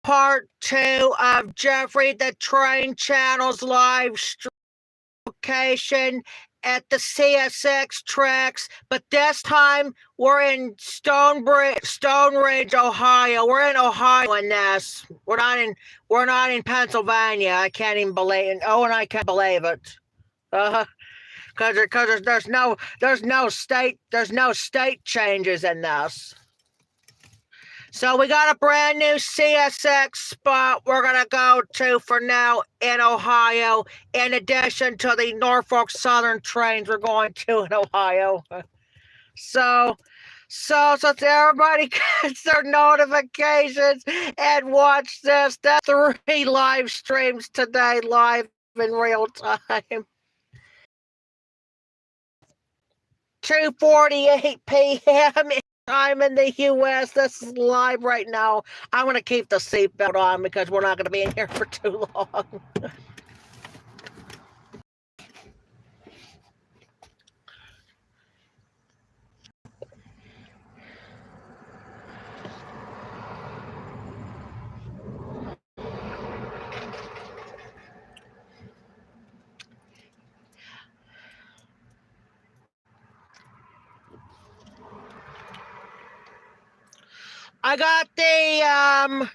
part 2 of Jeffrey the Train Channel's live stream location at the CSX tracks, but this time we're in Stone Ridge, Ohio. We're in Ohio in this. We're not in Pennsylvania. I can't even believe it. Oh, and I can't believe it. Because there's no state changes in this. So we got a brand new CSX spot we're going to go to for now in Ohio, in addition to the Norfolk Southern trains we're going to in Ohio. So everybody gets their notifications and watch this. That's 3 live streams today, live in real time. 2:48 p.m. time in the U.S. This is live right now. I'm going to keep the seatbelt on because we're not going to be in here for too long. I got the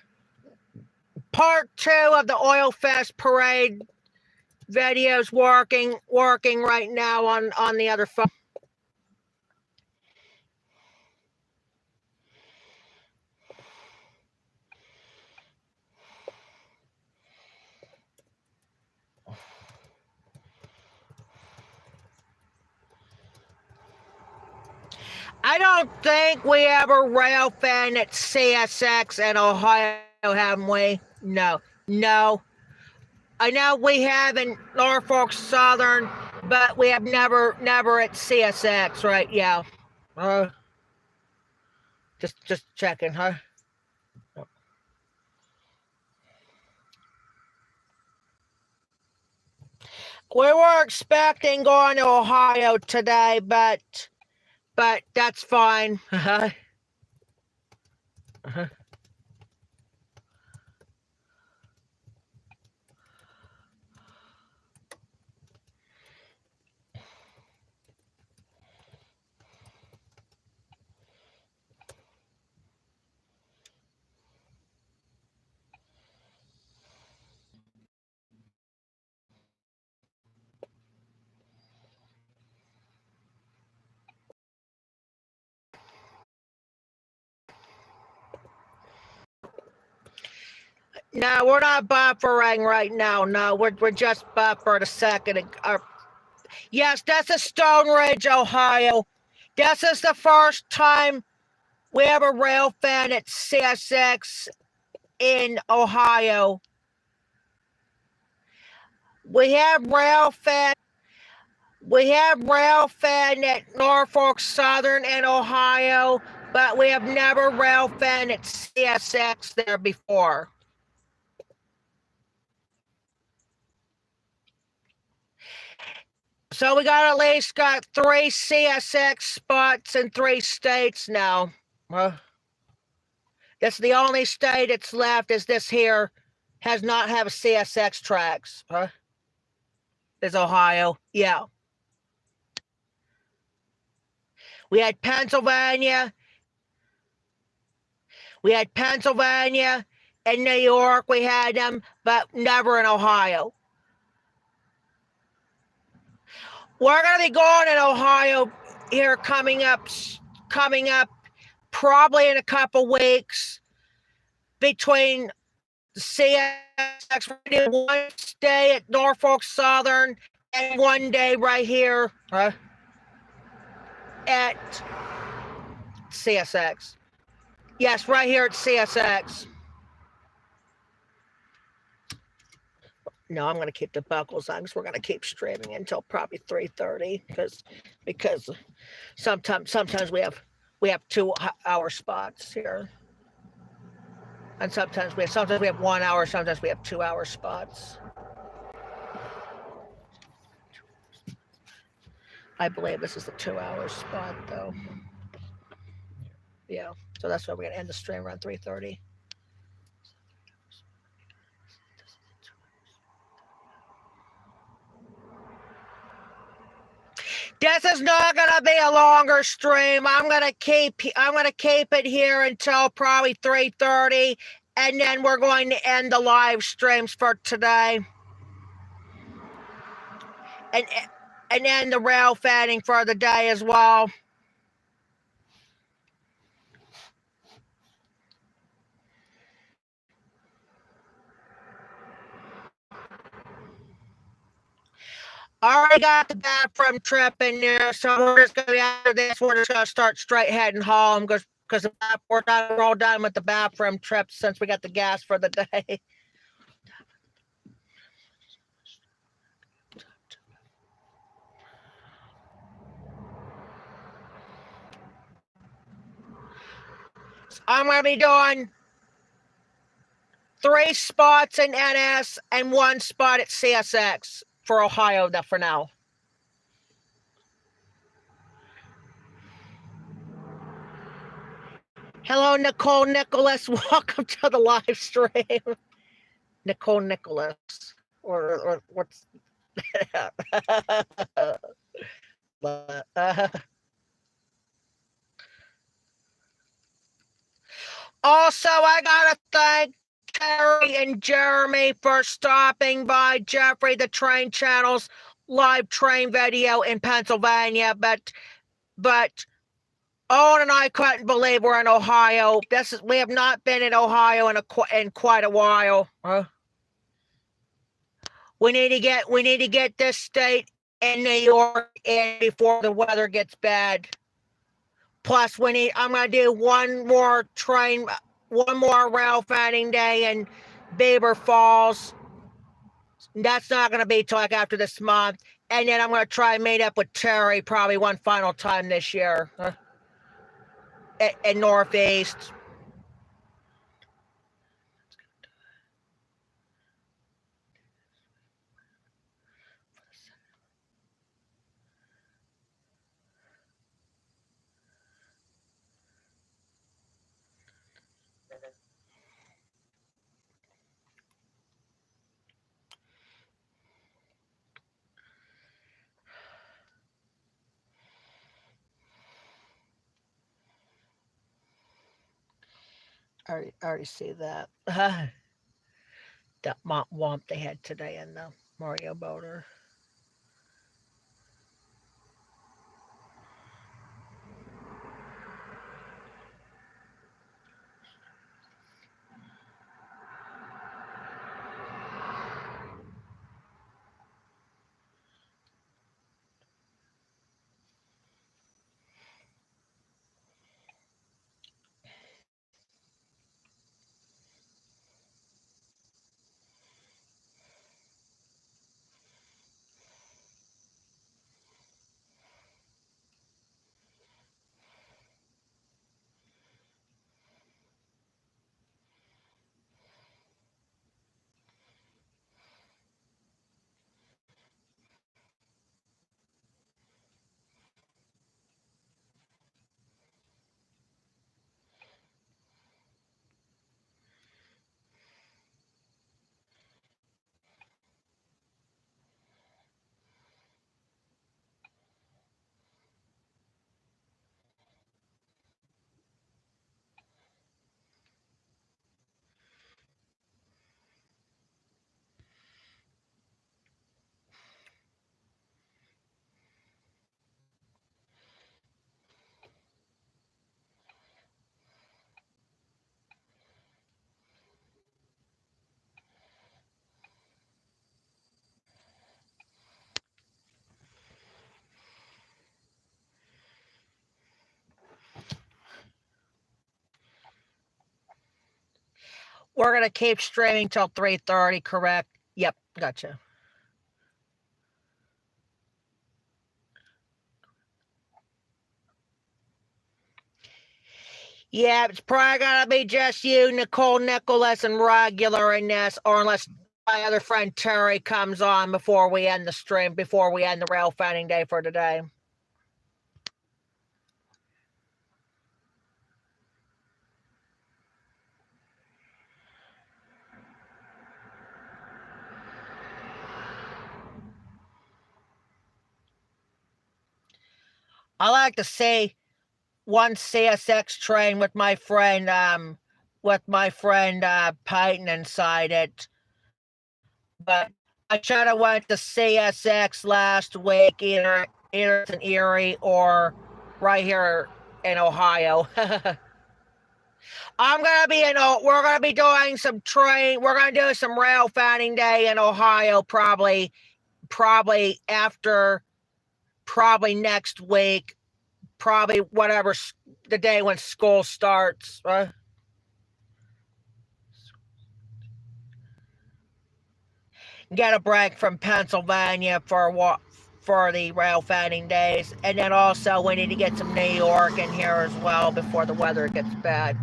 part 2 of the Oil Fest parade videos working right now on the other phone. I don't think we ever rail fan at CSX in Ohio, haven't we? No. I know we have in Norfolk Southern, but we have never at CSX, right? Yeah. Just checking, huh? We were expecting going to Ohio today, but that's fine. No, we're not buffering right now. No, we're just buffered a second. Yes, this is Stone Ridge, Ohio. This is the first time we have a rail fan at CSX in Ohio. We have rail fan at Norfolk Southern in Ohio, but we have never rail fan at CSX there before. So we got at least 3 CSX spots in 3 states now. That's the only state that's left is this here has not have a CSX tracks. Is Ohio. Yeah. We had Pennsylvania. In New York, we had them, but never in Ohio. We're going to be going in Ohio here coming up probably in a couple weeks between CSX. We're going to do 1 day at Norfolk Southern and 1 day right here at CSX. Yes, right here at CSX. No, I'm going to keep the buckles on because we're going to keep streaming until probably 3:30 because sometimes we have 2-hour spots here, and sometimes we have 1 hour, sometimes we have 2-hour spots. I believe this is the 2-hour spot though. Yeah, so that's why we're going to end the stream around 3:30. This is not gonna be a longer stream. I'm gonna keep it here until probably 3:30, and then we're going to end the live streams for today. And end the rail fanning for the day as well. Already got the bathroom trip in there, so we're just gonna be after this. We're just gonna start straight heading home because we're all done with the bathroom trip since we got the gas for the day. So I'm gonna be doing 3 spots in NS and 1 spot at CSX for Ohio for now. Hello, Nicole Nicholas. Welcome to the live stream. Nicole Nicholas. Or what's Also, I gotta thank Terry and Jeremy for stopping by Jeffrey the Train Channel's live train video in Pennsylvania, but Owen and I couldn't believe we're in Ohio. We have not been in Ohio in quite a while. We need to get this state in New York in before the weather gets bad. Plus, I'm gonna do one more rail fanning day in Beaver Falls. That's not gonna be till like after this month. And then I'm gonna try and meet up with Terry probably one final time this year in Northeast. I already see that. That womp they had today in the Mario Boater. We're gonna keep streaming till 3:30, correct? Yep, gotcha. Yeah, it's probably gonna be just you, Nicole Nicholas, and regular in this, or unless my other friend Terry comes on before we end the stream, before we end the rail fanning day for today. I like to see one CSX train with my friend Peyton inside it. But I should have went to CSX last week, either in Erie or right here in Ohio. We're gonna be doing some train. We're gonna do some rail fanning day in Ohio, probably next week, probably whatever the day when school starts. Get a break from Pennsylvania for the rail fanning days, and then also we need to get some New York in here as well before the weather gets bad.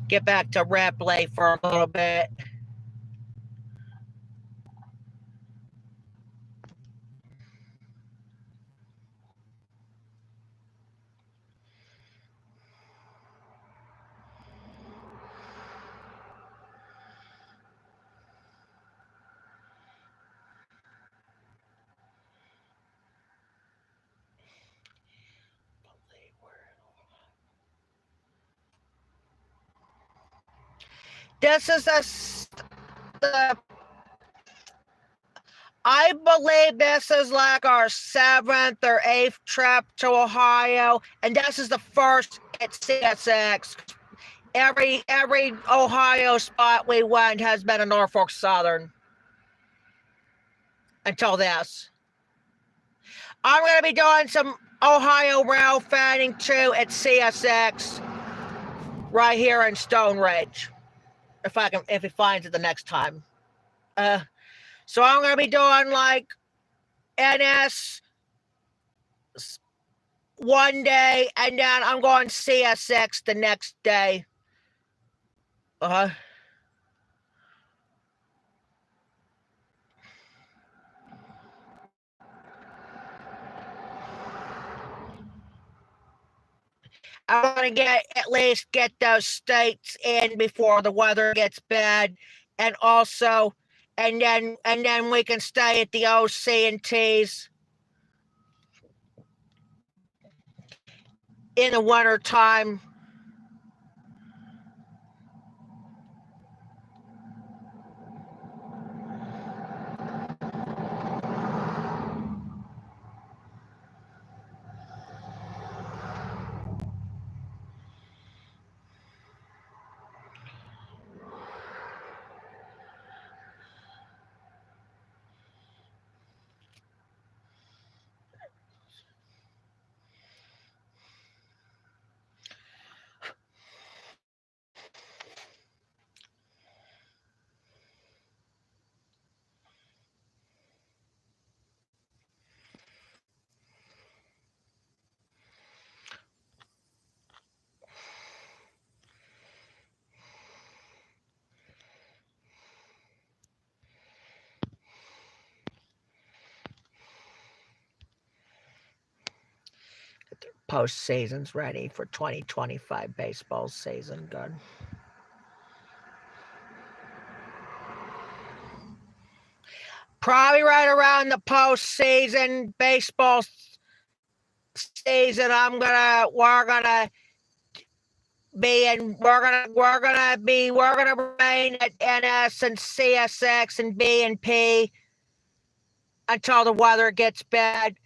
Get back to Ripley for a little bit. This is I believe this is like our 7th or 8th trip to Ohio, and this is the first at CSX. Every Ohio spot we went has been a Norfolk Southern until this. I'm going to be doing some Ohio rail fanning too at CSX right here in Stone Ridge, if he finds it the next time. So I'm going to be doing like NS one day, and then I'm going CSX the next day. I'm going to at least get those states in before the weather gets bad, and also, and then we can stay at the OC&Ts in the winter time. Postseason's ready for 2025 baseball season. Good. Probably right around the postseason baseball season. We're gonna remain at NS and CSX and B and P until the weather gets bad.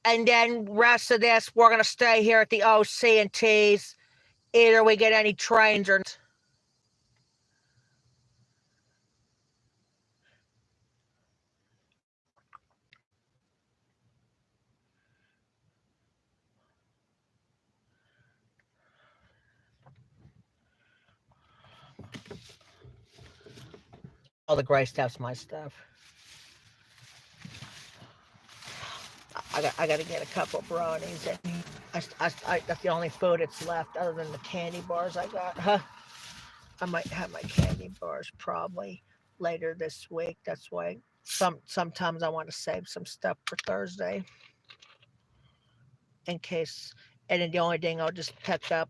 And then rest of this, we're gonna stay here at the OC&Ts. Either we get any trains or all the gray stuff's my stuff. I gotta get a couple brownies. That's the only food that's left other than the candy bars I got. I might have my candy bars probably later this week. That's why sometimes I want to save some stuff for Thursday in case. And then the only thing I'll just pick up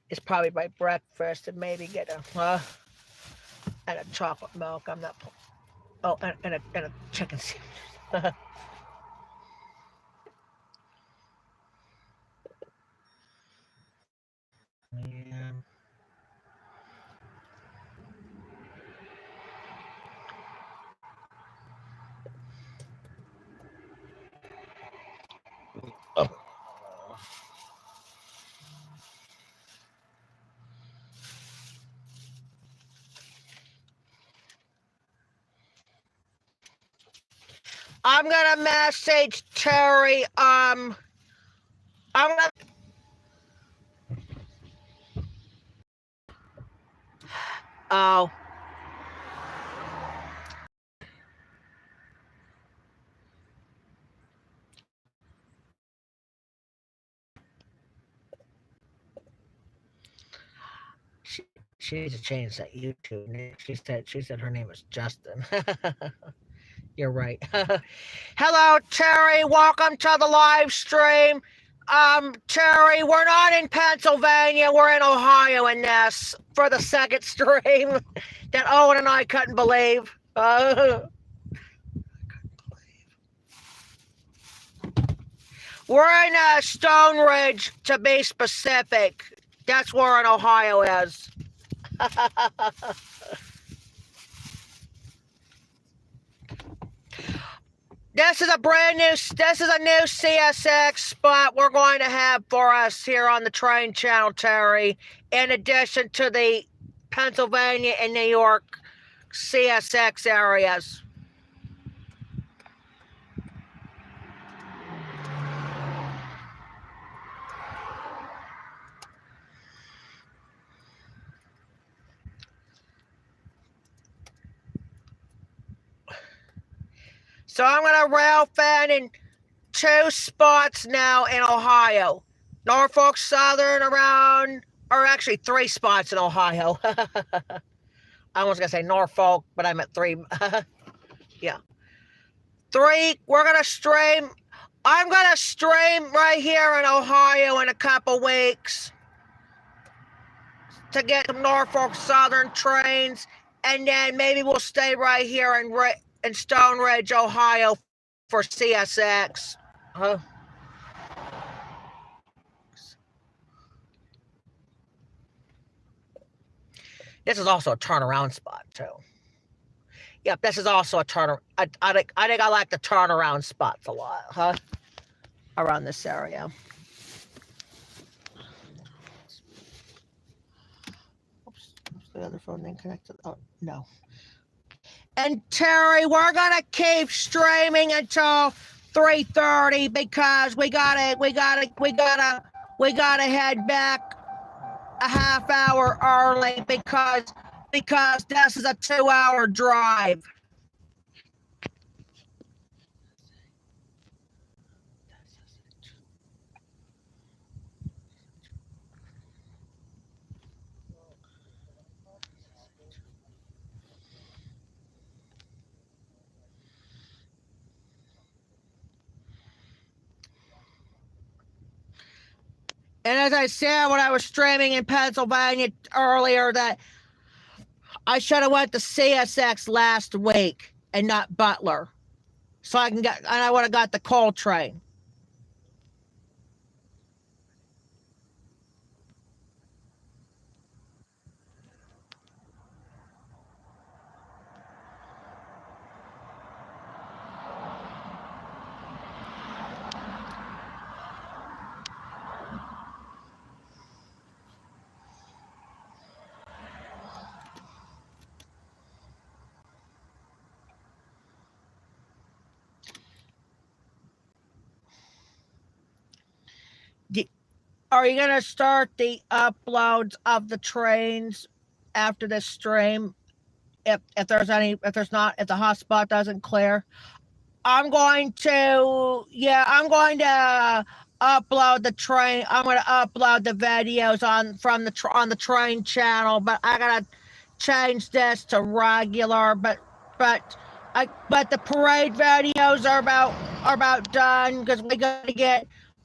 is probably my breakfast and maybe get a chocolate milk. I'm not. Oh, and a chicken sandwich. I'm gonna message Terry. I'm gonna. Oh. She needs to change that YouTube name. She said her name is Justin. You're right. Hello, Terry. Welcome to the live stream. Terry, we're not in Pennsylvania. We're in Ohio in this for the second stream that Owen and I couldn't believe. We're in Stone Ridge, to be specific. That's where in Ohio is. This is a new CSX spot we're going to have for us here on the train channel, Terry, in addition to the Pennsylvania and New York CSX areas. So I'm going to rail fan in 2 spots now in Ohio. Norfolk Southern around, or actually 3 spots in Ohio. I was going to say Norfolk, but I meant 3. Yeah. 3, we're going to stream. I'm going to stream right here in Ohio in a couple weeks to get some Norfolk Southern trains. And then maybe we'll stay right here in Stone Ridge, Ohio for CSX. This is also a turnaround spot, too. Yep, this is also a turnaround. I think I like the turnaround spots a lot, around this area. Oops, the other phone didn't connect to. Oh no. And Terry, we're gonna keep streaming until 3:30 because we gotta head back a half hour early because this is a 2-hour drive. And as I said when I was streaming in Pennsylvania earlier, that I should have went to CSX last week and not Butler, so I would have got the coal train. Are you gonna start the uploads of the trains after this stream? If the hotspot doesn't clear, I'm going to upload the train. I'm going to upload the videos on the train channel, but I gotta change this to regular. But the parade videos are about done because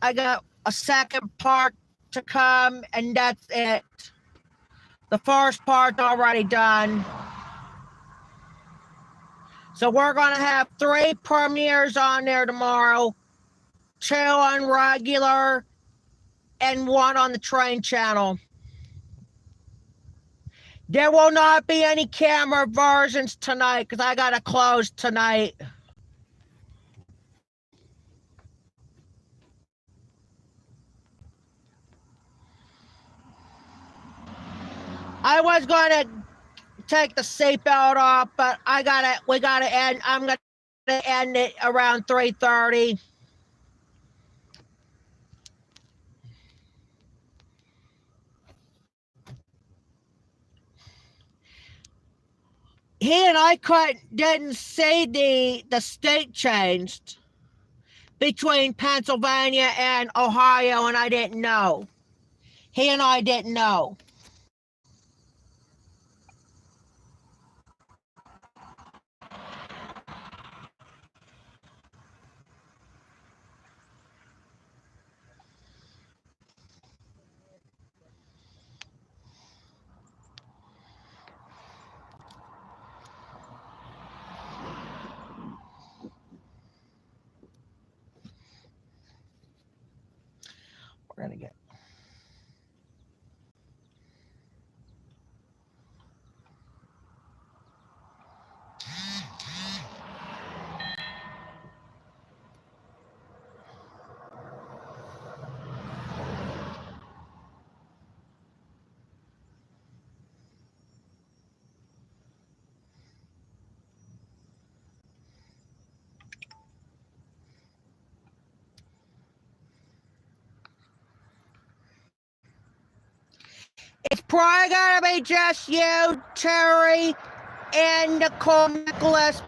I got a second part to come, and that's it. The first part's already done. So we're going to have 3 premieres on there tomorrow, 2 on regular, and 1 on the train channel. There will not be any camera versions tonight because I got to close tonight. I was going to take the seatbelt off, but we gotta end. I'm gonna to end it around 3:30. He and I didn't see the state changed between Pennsylvania and Ohio, and I didn't know. He and I didn't know. We're gonna get. It's probably gonna be just you, Terry, and Nicole Nicholas,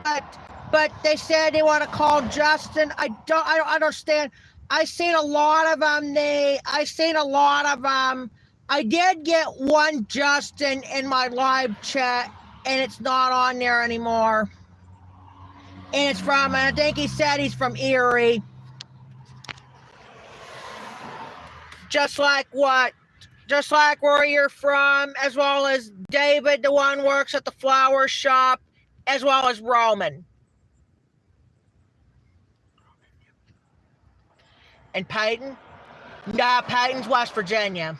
but they said they want to call Justin. I don't understand. I seen a lot of them. I did get one Justin in my live chat, and it's not on there anymore. And it's from, I think he said he's from Erie. Just like where you're from, as well as David, the one works at the flower shop, as well as Roman. And Peyton? Nah, Peyton's West Virginia.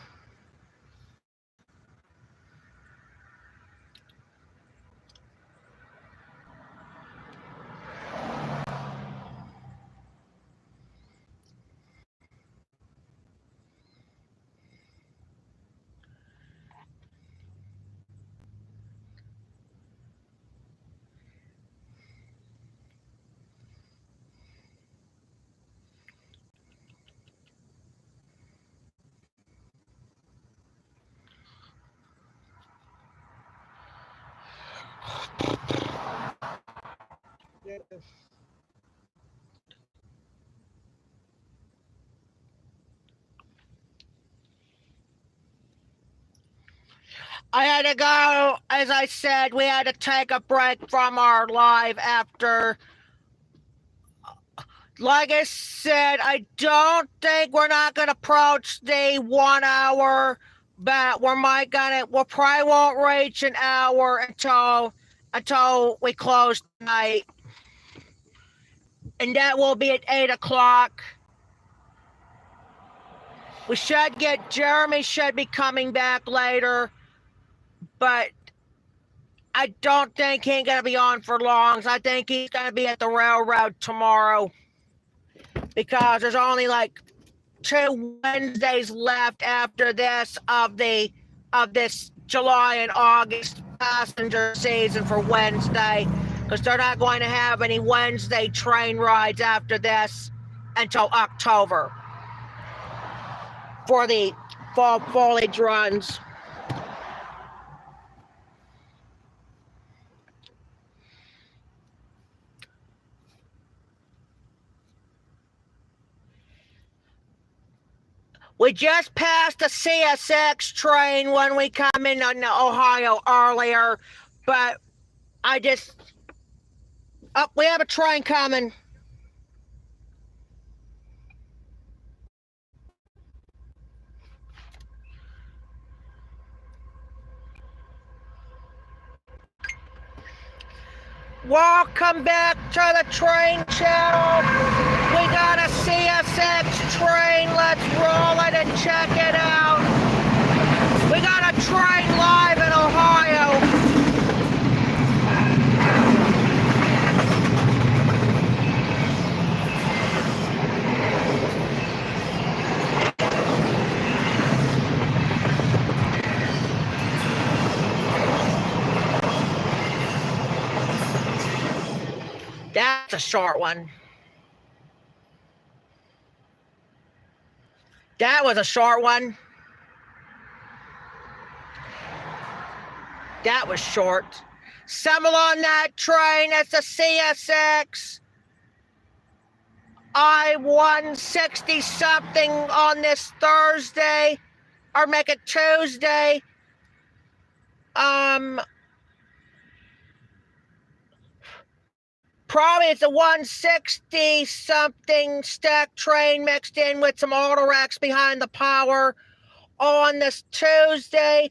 I had to go, as I said, we had to take a break from our live after. Like I said, I don't think we're not going to approach the 1 hour, but we probably won't reach an hour until we close tonight. And that will be at 8 o'clock. Jeremy should be coming back later, but I don't think he's going to be on for long. I think he's going to be at the railroad tomorrow, because there's only like 2 Wednesdays left after this of this July and August passenger season for Wednesday, because they're not going to have any Wednesday train rides after this until October for the fall foliage runs. We just passed a CSX train when we come in on Ohio earlier, but we have a train coming. Welcome back to the train channel. We got a CSX train. Let's roll it and check it out. We got a train live in Ohio. That's a short one. That was a short one. That was short. Assemble on that train. That's the CSX. I-160 something on this Thursday. Or make it Tuesday. Probably it's a 160 something stack train mixed in with some auto racks behind the power on this Tuesday,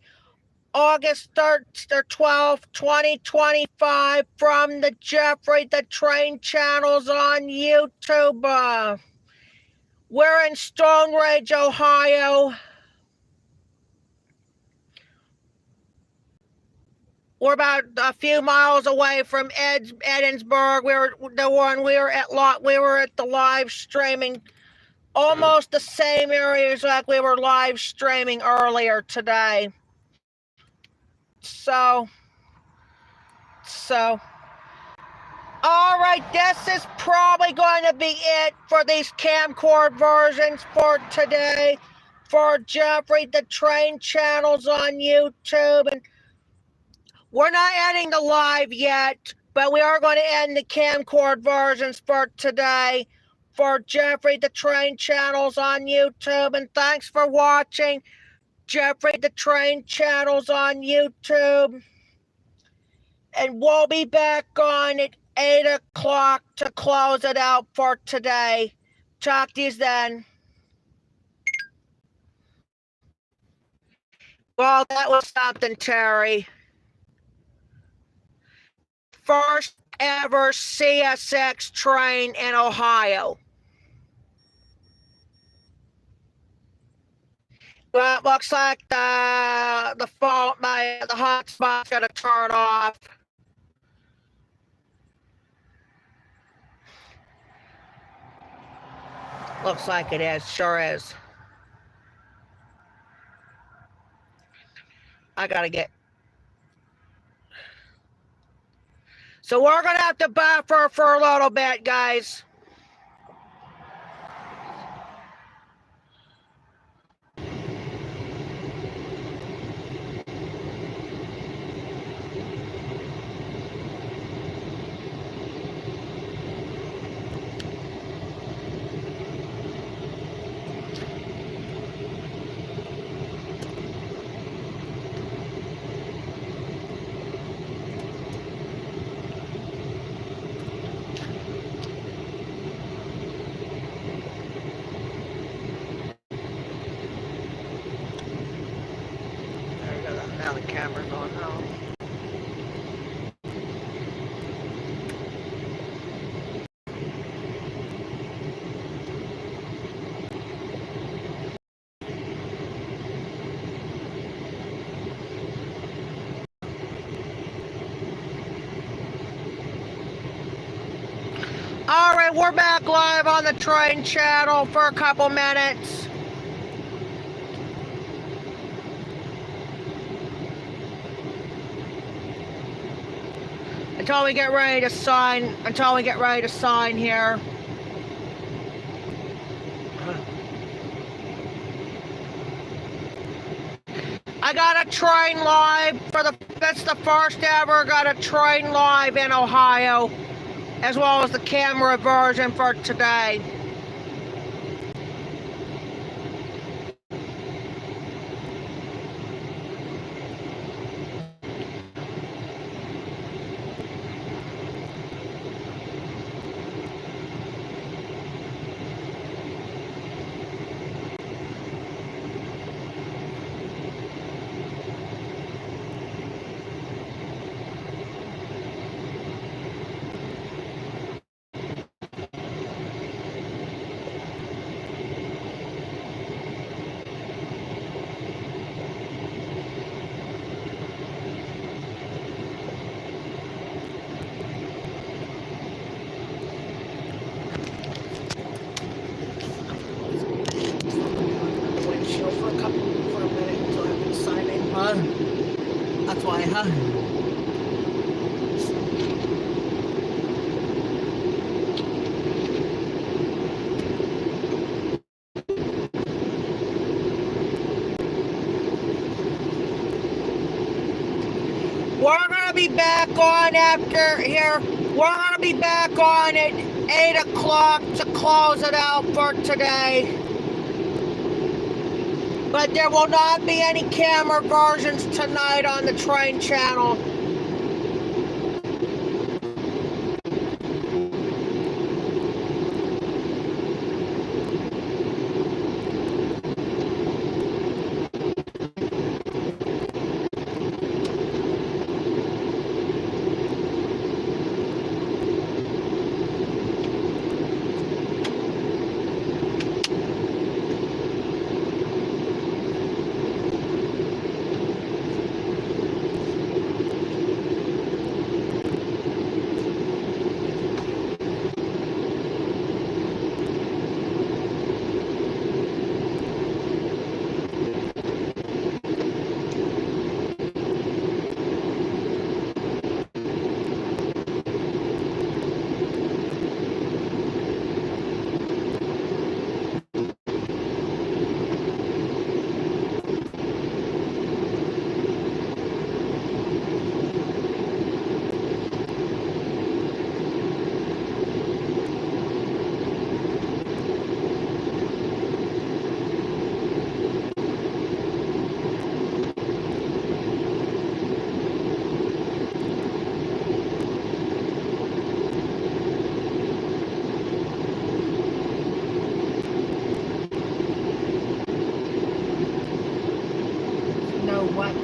August 3rd or 12th, 2025 from the Jeffrey the Train channels on YouTube. We're in Stone Ridge, Ohio. We're about a few miles away from Edinburgh. We were at the live streaming, almost the same areas like we were live streaming earlier today. So, all right, this is probably going to be it for these camcorder versions for today for Jeffrey the Train channels on YouTube. And we're not ending the live yet, but we are going to end the camcorder versions for today for Jeffrey the Train channels on YouTube. And thanks for watching Jeffrey the Train channels on YouTube. And we'll be back on at 8 o'clock to close it out for today. Talk to you then. Well, that was something, Terry. First ever CSX train in Ohio. Well, it looks like the hotspot's gonna turn off. Looks like it is, sure is. I gotta get. So we're gonna have to buffer for a little bit, guys. Now the camera's on now. All right, we're back live on the train channel for a couple minutes. Until we get ready to sign here. I got a train live that's the first ever got a train live in Ohio, as well as the camera version for today. That's why, huh? We're gonna be back on after here. We're gonna be back on at 8 o'clock to close it out for today. But there will not be any camera versions tonight on the train channel.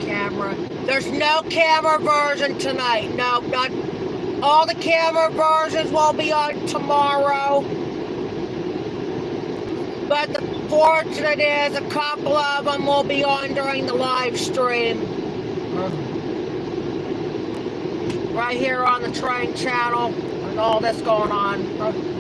Camera. There's no camera version tonight. No, not all the camera versions will be on tomorrow. But the fortunate is a couple of them will be on during the live stream. Right here on the train channel and all this going on.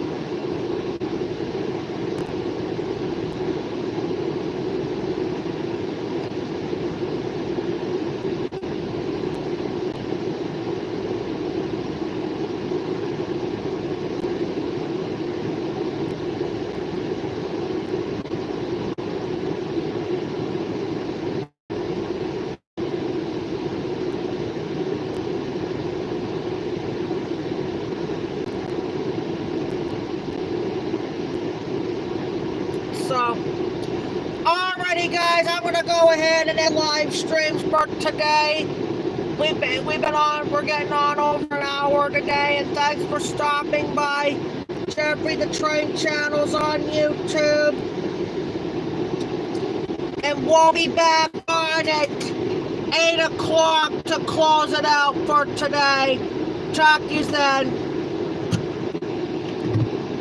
Alrighty guys, I'm gonna go ahead and end live streams for today. We've been on, we're getting on over an hour today, and thanks for stopping by Jeffrey the Train Channels on YouTube. And we'll be back on at 8 o'clock to close it out for today. Talk to you then.